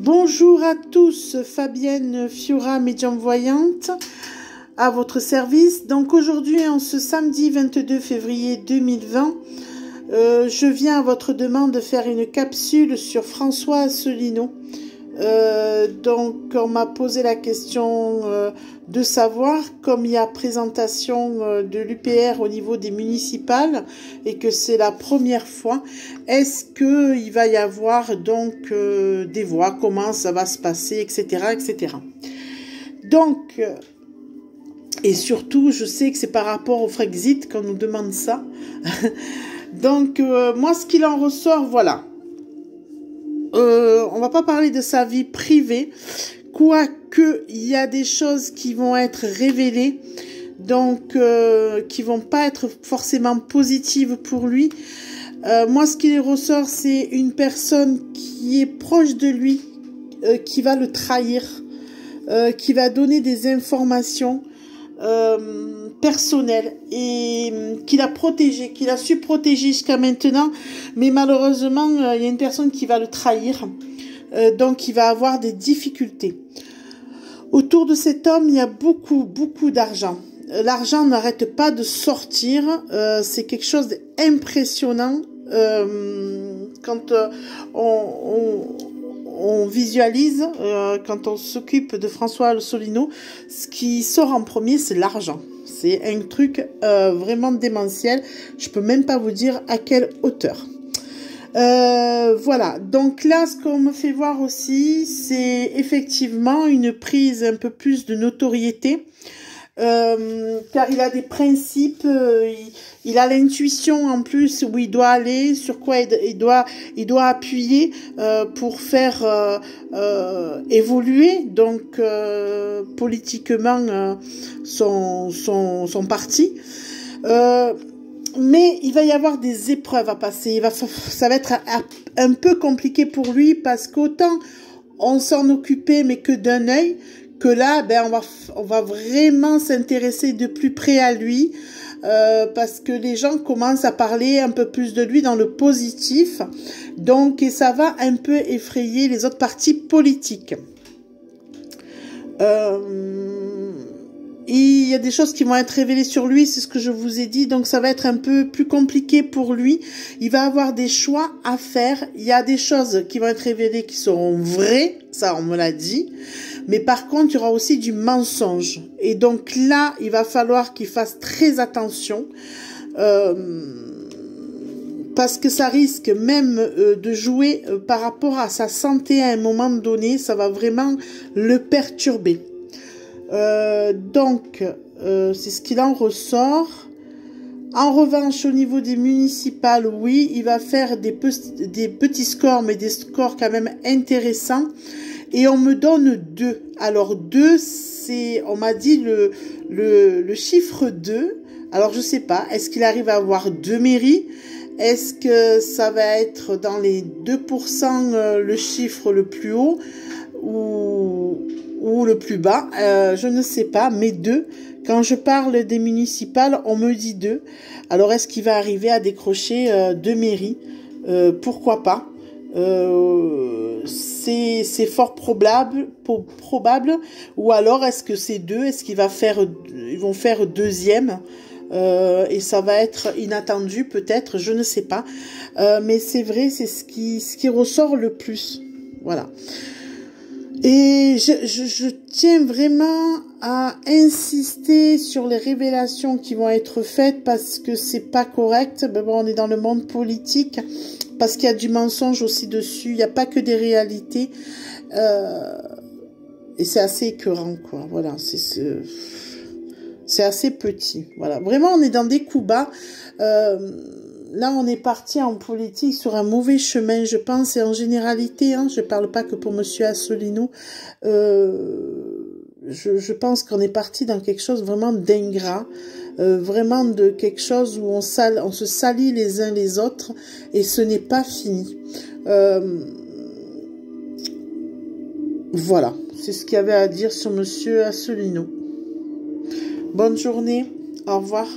Bonjour à tous, Fabienne Fiora, médium voyante, à votre service. Donc aujourd'hui, en ce samedi 22 février 2020, je viens à votre demande de faire une capsule sur François Asselineau. Donc on m'a posé la question de savoir, comme il y a présentation de l'UPR au niveau des municipales et que c'est la première fois, est-ce que il va y avoir donc des voix, comment ça va se passer, etc., etc. Donc et surtout je sais que c'est par rapport au Frexit qu'on nous demande ça. Donc moi ce qu'il en ressort, voilà. On va pas parler de sa vie privée, quoique il y a des choses qui vont être révélées, donc qui vont pas être forcément positives pour lui. Moi, ce qui ressort, c'est une personne qui est proche de lui, qui va le trahir, qui va donner des informations personnel et qu'il a protégé, qu'il a su protéger jusqu'à maintenant, mais malheureusement il y a une personne qui va le trahir, donc il va avoir des difficultés. Autour de cet homme, il y a beaucoup d'argent. L'argent n'arrête pas de sortir, c'est quelque chose d'impressionnant quand on visualise, quand on s'occupe de François Asselineau, ce qui sort en premier, c'est l'argent. C'est un truc vraiment démentiel. Je peux même pas vous dire à quelle hauteur. Voilà. Donc là, ce qu'on me fait voir aussi, c'est effectivement une prise un peu plus de notoriété. Car il a des principes, il a l'intuition en plus où il doit aller, sur quoi il doit appuyer pour faire évoluer donc politiquement son parti. Mais il va y avoir des épreuves à passer. Ça va être un peu compliqué pour lui parce qu'autant on s'en occupait mais que d'un œil, que là, ben on va vraiment s'intéresser de plus près à lui parce que les gens commencent à parler un peu plus de lui dans le positif. Donc, et ça va un peu effrayer les autres partis politiques. Il y a des choses qui vont être révélées sur lui, c'est ce que je vous ai dit, donc ça va être un peu plus compliqué pour lui. Il va avoir des choix à faire. Il y a des choses qui vont être révélées qui seront vraies, ça on me l'a dit, mais par contre il y aura aussi du mensonge. Et donc là, il va falloir qu'il fasse très attention, parce que ça risque même de jouer par rapport à sa santé à un moment donné, ça va vraiment le perturber. Donc, c'est ce qu'il en ressort. En revanche, au niveau des municipales, oui, il va faire des petits scores, mais des scores quand même intéressants. Et on me donne 2. Alors 2, c'est, on m'a dit le chiffre 2. Alors je sais pas, est-ce qu'il arrive à avoir 2 mairies? Est-ce que ça va être dans les 2% le chiffre le plus haut ou le plus bas, je ne sais pas, mais 2. Quand je parle des municipales, on me dit 2. Alors, est-ce qu'il va arriver à décrocher 2 mairies? Pourquoi pas? C'est fort probable. Ou alors, est-ce que c'est 2? Est-ce qu'ils vont faire deuxième? Et ça va être inattendu, peut-être, je ne sais pas. Mais c'est vrai, c'est ce qui ressort le plus. Voilà. Et je tiens vraiment à insister sur les révélations qui vont être faites parce que c'est pas correct. Ben bon, on est dans le monde politique parce qu'il y a du mensonge aussi dessus. Il n'y a pas que des réalités. Et c'est assez écœurant, quoi. Voilà, c'est assez petit. Voilà, vraiment, on est dans des coups bas. Là, on est parti en politique sur un mauvais chemin, je pense, et en généralité, hein, je parle pas que pour Monsieur Asselineau, je pense qu'on est parti dans quelque chose vraiment d'ingrat, vraiment de quelque chose où on se salit les uns les autres, et ce n'est pas fini. Voilà, c'est ce qu'il y avait à dire sur Monsieur Asselineau. Bonne journée, au revoir.